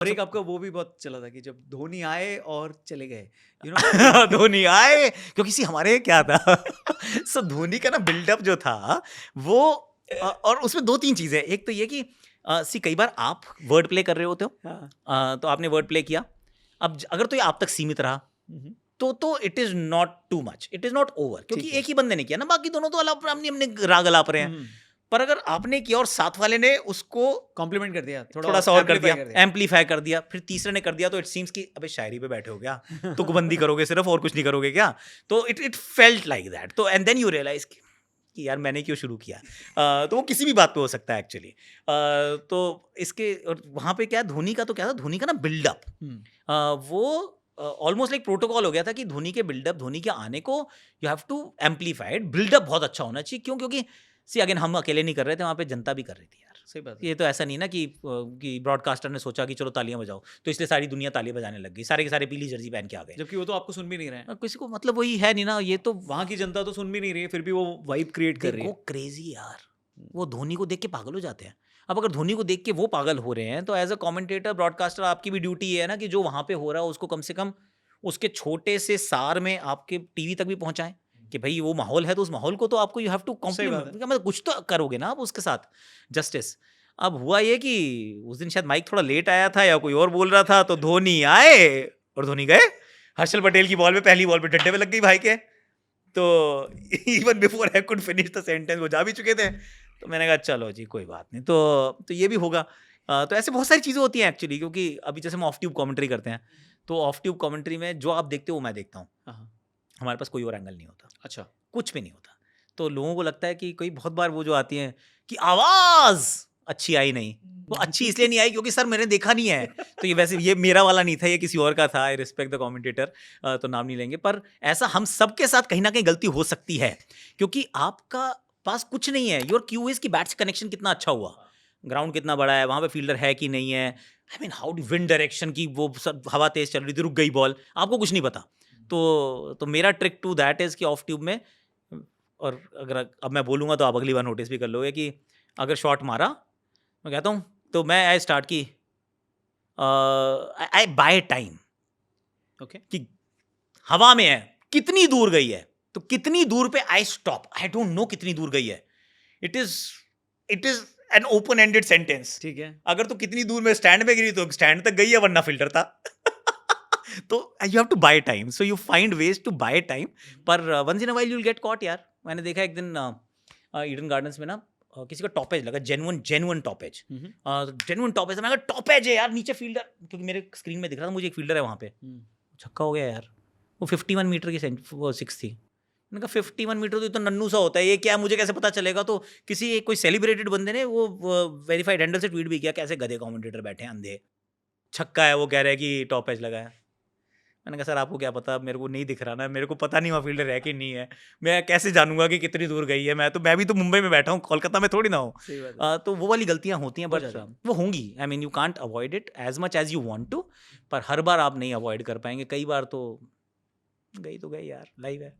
और एक आपका वो भी बहुत चला था कि जब धोनी आए और चले गए, यू नो धोनी आए, क्योंकि सी हमारे क्या था सो धोनी का ना बिल्डअप जो था वो और उसमें दो तीन चीजें, एक तो ये कि सी कई बार आप वर्ड प्ले कर रहे होते हो, हाँ तो आपने वर्ड प्ले किया, अब अगर तो ये आप तक सीमित रहा हम्म, तो it is not too much, it is not over, क्योंकि ठीक है। एक ही बंदे ने किया ना, बाकी दोनों तो अलग अपने अपने राग अलाप रहे हैं। हम्म, पर अगर आपने किया और साथ वाले ने उसको कॉम्प्लीमेंट कर दिया, थोड़ा सा और कर amplify दिया, एम्पलीफाई कर दिया, फिर तीसरे ने कर दिया, तो इट सीम्स कि अबे शायरी पे बैठे हो क्या, तुकबंदी करोगे सिर्फ और कुछ नहीं करोगे क्या। तो इट फेल्ट लाइक दैट, तो एंड देन यू रियलाइज कि यार मैंने क्यों शुरू किया। तो वो किसी भी बात पे हो सकता है एक्चुअली। तो इसके और वहाँ पे क्या धोनी का, तो क्या था धोनी का ना बिल्डअप, वो ऑलमोस्ट लाइक प्रोटोकॉल हो गया था कि धोनी के बिल्डअप, धोनी के आने को you have to amplified, buildup बहुत अच्छा होना चाहिए। क्यों? क्योंकि सी अगेन हम अकेले नहीं कर रहे थे, वहाँ पे जनता भी कर रही थी यार। सही बात है। ये तो ऐसा नहीं ना कि ब्रॉडकास्टर ने सोचा कि चलो तालियां बजाओ, तो इसलिए सारी दुनिया तालियां बजाने लग गई, सारे के सारे पीली जर्सी पहन के आ गए। जबकि वो तो आपको सुन भी नहीं रहे हैं, किसी को मतलब वही है नहीं ना, ये तो वहां की जनता तो सुन भी नहीं रही है, फिर भी वो वाइब क्रिएट कर रही गो है। क्रेजी यार, वो धोनी को देख के पागल हो जाते हैं। अब अगर धोनी को देख के वो पागल हो रहे हैं, तो एज अ कमेंटेटर, ब्रॉडकास्टर, आपकी भी ड्यूटी है ना कि जो वहां पे हो रहा है उसको कम से कम उसके छोटे से सार में आपके टीवी तक भी पहुंचाएं कि भाई वो माहौल है, तो उस माहौल को तो आपको यू हैव टू सही बात कॉम्प्लीमेंट, है। मतलब कुछ तो करोगे ना आप उसके साथ जस्टिस। अब हुआ ये कि उस दिन शायद माइक थोड़ा लेट आया था या कोई और बोल रहा था, तो धोनी आए और धोनी गए। हर्षल पटेल की बॉल पे, पहली बॉल पे डंडे पे लग गई भाई के, तो even before I could finish the sentence वो जा भी चुके थे। तो मैंने कहा चलो जी कोई बात नहीं, तो ये भी होगा। तो ऐसे बहुत सारी चीज़ें होती हैं एक्चुअली, क्योंकि अभी जैसे हम ऑफ ट्यूब कमेंट्री करते हैं, तो ऑफ ट्यूब कमेंट्री में जो आप देखते हो वो मैं देखता हूँ, हाँ, हमारे पास कोई और एंगल नहीं होता, अच्छा। कुछ भी नहीं होता। तो लोगों को लगता है कि कोई बहुत बार वो जो आती है कि आवाज़ अच्छी आई नहीं, वो अच्छी इसलिए नहीं आई क्योंकि सर मैंने देखा नहीं है। तो ये वैसे ये मेरा वाला नहीं था, ये किसी और का था, आई रिस्पेक्ट द कमेंटेटर, तो नाम नहीं लेंगे। पर ऐसा हम सबके साथ कहीं ना कहीं गलती हो सकती है, क्योंकि आपका पास कुछ नहीं है। योर क्यू इज कि बैट से कनेक्शन कितना अच्छा हुआ, ग्राउंड कितना बड़ा है, वहाँ पे फील्डर है कि नहीं है, I mean how do wind direction की, वो सब हवा तेज चल रही थी, रुक गई बॉल, आपको कुछ नहीं पता। तो मेरा ट्रिक टू दैट इज़ कि ऑफ ट्यूब में, और अगर अब मैं बोलूँगा तो आप अगली बार नोटिस भी कर लोगे कि अगर शॉट मारा, मैं कहता हूँ, तो मैं आई स्टार्ट की आई बाय टाइम, ओके। कि हवा में है, कितनी दूर गई है, तो कितनी दूर पे I stop, I don't know कितनी दूर गई है। It is an open ended sentence. ठीक है। अगर तो कितनी दूर में स्टैंड पे गिरी तो स्टैंड तक गई है, वरना फील्डर था। तो you have to buy time, so you find ways to buy time. पर once in a while you will get caught यार। मैंने देखा एक दिन ईडन गार्डन्स में ना, किसी का टॉपेज लगा, जेन्युइन टॉपेज, जेन्युइन टॉपेज। मैं कहा टॉपेज है यार, नीचे फील्डर, क्योंकि मेरे स्क्रीन में दिख रहा था मुझे एक फील्डर है वहाँ पे, छक्का हो गया यार। वो 51 मीटर की वो सिक्स थी। मैंने कहा 51 मीटर तो नन्नू सा होता है, ये क्या, मुझे कैसे पता चलेगा। तो किसी कोई सेलिब्रेटेड बंदे ने वो वेरीफाइड हैंडल से ट्वीट भी किया, कैसे गधे कमेंटेटर बैठे हैं अंधे, छक्का है वो कह रहे हैं कि टॉप एज लगा है। मैंने कहा सर आपको क्या पता, मेरे को नहीं दिख रहा ना, मेरे को पता नहीं वहाँ फील्डर है कि नहीं है, मैं कैसे जानूंगा कि कितनी दूर गई है। मैं भी तो मुंबई में बैठा हूँ, कोलकाता में थोड़ी ना हूँ। सही बात है। तो वो वाली गलतियाँ होती हैं, हो बट जाती हैं। वो होंगी। I mean you can't avoid it as much as you want to, पर हर बार आप नहीं अवॉइड कर पाएंगे, कई बार तो गई यार, लाइव है।